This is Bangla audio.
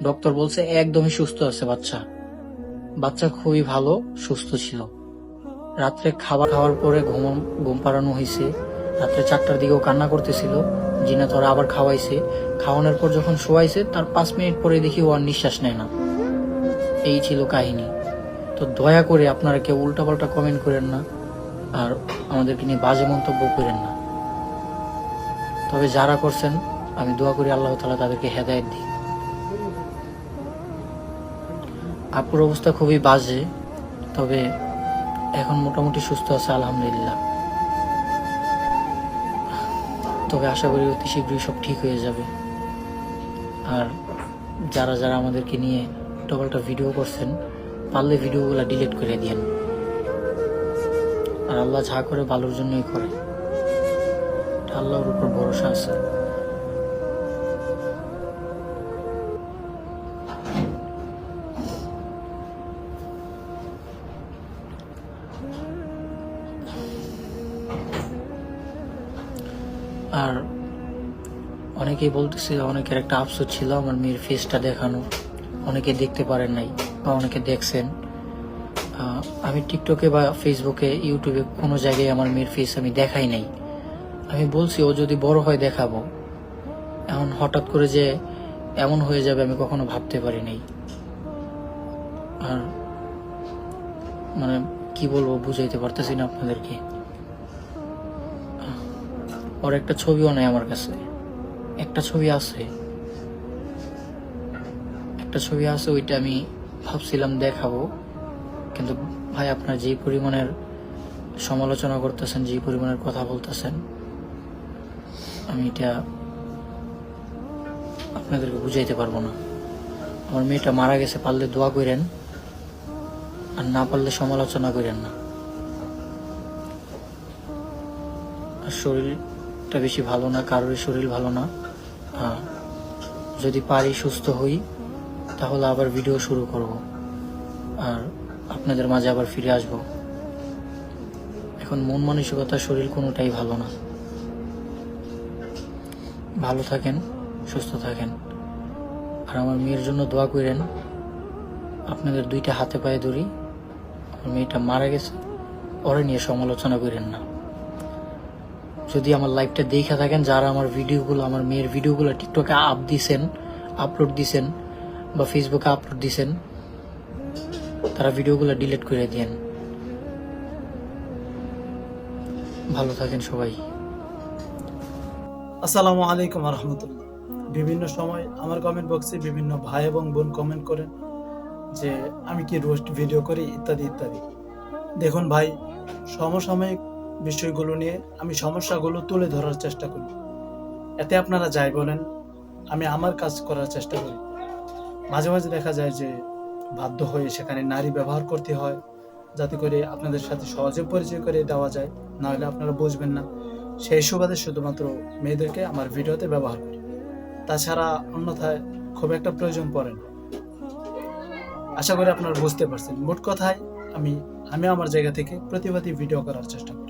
ডক্টর বলছে একদমই সুস্থ আছে বাচ্চা খুবই ভালো সুস্থ ছিল। রাত্রে খাবার খাওয়ার পরে ঘুম পাড়ানো হয়েছে। রাত্রে 4টার দিকেও কান্না করতেছিল। জিনা তোরা আবার খাওয়াইছে। খাওয়ানোর পর যখন শোয়াইছে তার 5 মিনিট পরে দেখি ও আর নিঃশ্বাস নেয় না। এই ছিল কাহিনী। তো দয়া করে আপনারা কেউ উল্টাপাল্টা কমেন্ট করেন না, আর আমাদেরকে নিয়ে বাজে মন্তব্য করেন না। তবে যারা করছেন আমি দোয়া করি আল্লাহ তাআলা তাদেরকে হেদায়েত দিক। আপুর অবস্থা খুবই বাজে, তবে এখন মোটামুটি সুস্থ আছে আলহামদুলিল্লাহ। তবে আশা করি অতি শীঘ্রই সব ঠিক হয়ে যাবে। আর যারা যারা আমাদেরকে নিয়ে উল্টাপাল্টা ভিডিও করছেন, পারলে ভিডিওগুলো ডিলিট করে দিয়েন। আর আল্লাহ যা করে ভালোর জন্যই করে, আল্লাহর উপর ভরসা আছে। আর অনেকেই বলতেছে, অনেকের একটা আফসোস ছিল আমার মেয়ের ফেসটা দেখানো, অনেকে দেখতে পারেন নাই বা অনেকে দেখছেন। আমি টিকটকে বা ফেসবুকে ইউটিউবে কোনো জায়গায় আমার মেয়ের ফেস আমি দেখাই নাই। আমি বলছি ও যদি বড় হয় দেখাবো। এখন হঠাৎ করে যে এমন হয়ে যাবে আমি কখনো ভাবতে পারি নাই। আর মানে কি বলবো বুঝাইতে পারতেছি না আপনাদেরকে। ওর একটা ছবিও নেই আমার কাছে। একটা ছবি আছে, ওইটা আমি ভাবছিলাম দেখাবো, কিন্তু ভাই আপনার যেই পরিমাণের সমালোচনা করতেছেন, যেই পরিমাণের কথা বলতেছেন, আমি এটা আপনাদেরকে বুঝাইতে পারবো না। আমার মেয়েটা মারা গেছে, পারলে দোয়া করেন, আর না পারলে সমালোচনা করেন না। আর শরীরটা বেশি ভালো না, কারোর শরীর ভালো না। যদি পারি সুস্থ হই তাহলে আবার ভিডিও শুরু করব, আর আপনাদের মাঝে আবার ফিরে আসব। এখন মন মানসিকতা শরীর কোনোটাই ভালো না। ভালো থাকেন, সুস্থ থাকেন, আর আমার মেয়ের জন্য দোয়া করেন। আপনাদের 2টা হাতে পায়ে ধরি, আমার মেয়েটা মারা গেছে, ওরে নিয়ে সমালোচনা করেন না। যদি আমার লাইভটা দেখে থাকেন, যারা আমার মেয়ের ভিডিওগুলো টিকটকে আপলোড দিছেন বা ফেসবুকে আপলোড দিছেন, তারা ভিডিওগুলো ডিলিট করে দেন। ভালো থাকেন সবাই। আসসালামু আলাইকুম রহমতুল্লাহ। বিভিন্ন সময় আমার কমেন্ট বক্সে বিভিন্ন ভাই এবং বোন কমেন্ট করেন যে আমি কি রোস্ট ভিডিও করি ইত্যাদি ইত্যাদি। দেখুন ভাই, সমসাময়িক বিষয়গুলো নিয়ে আমি সমস্যাগুলো তুলে ধরার চেষ্টা করি। এতে আপনারা যাই বলেন, আমি আমার কাজ করার চেষ্টা করি। মাঝে মাঝে দেখা যায় যে বাধ্য হয়ে সেখানে নারী ব্যবহার করতে হয়, যাতে করে আপনাদের সাথে সহজে পরিচয় করে দেওয়া যায়, নাহলে আপনারা বুঝবেন না। সেই সুবাদে শুধুমাত্র মেয়েদেরকে আমার ভিডিওতে ব্যবহার করি, তাছাড়া অন্যথায় খুব একটা প্রয়োজন পড়ে না। আশা করি আপনারা বুঝতে পারছেন। মোট কথায় আমি আমার জায়গা থেকে প্রতিবাদী ভিডিও করার চেষ্টা করি।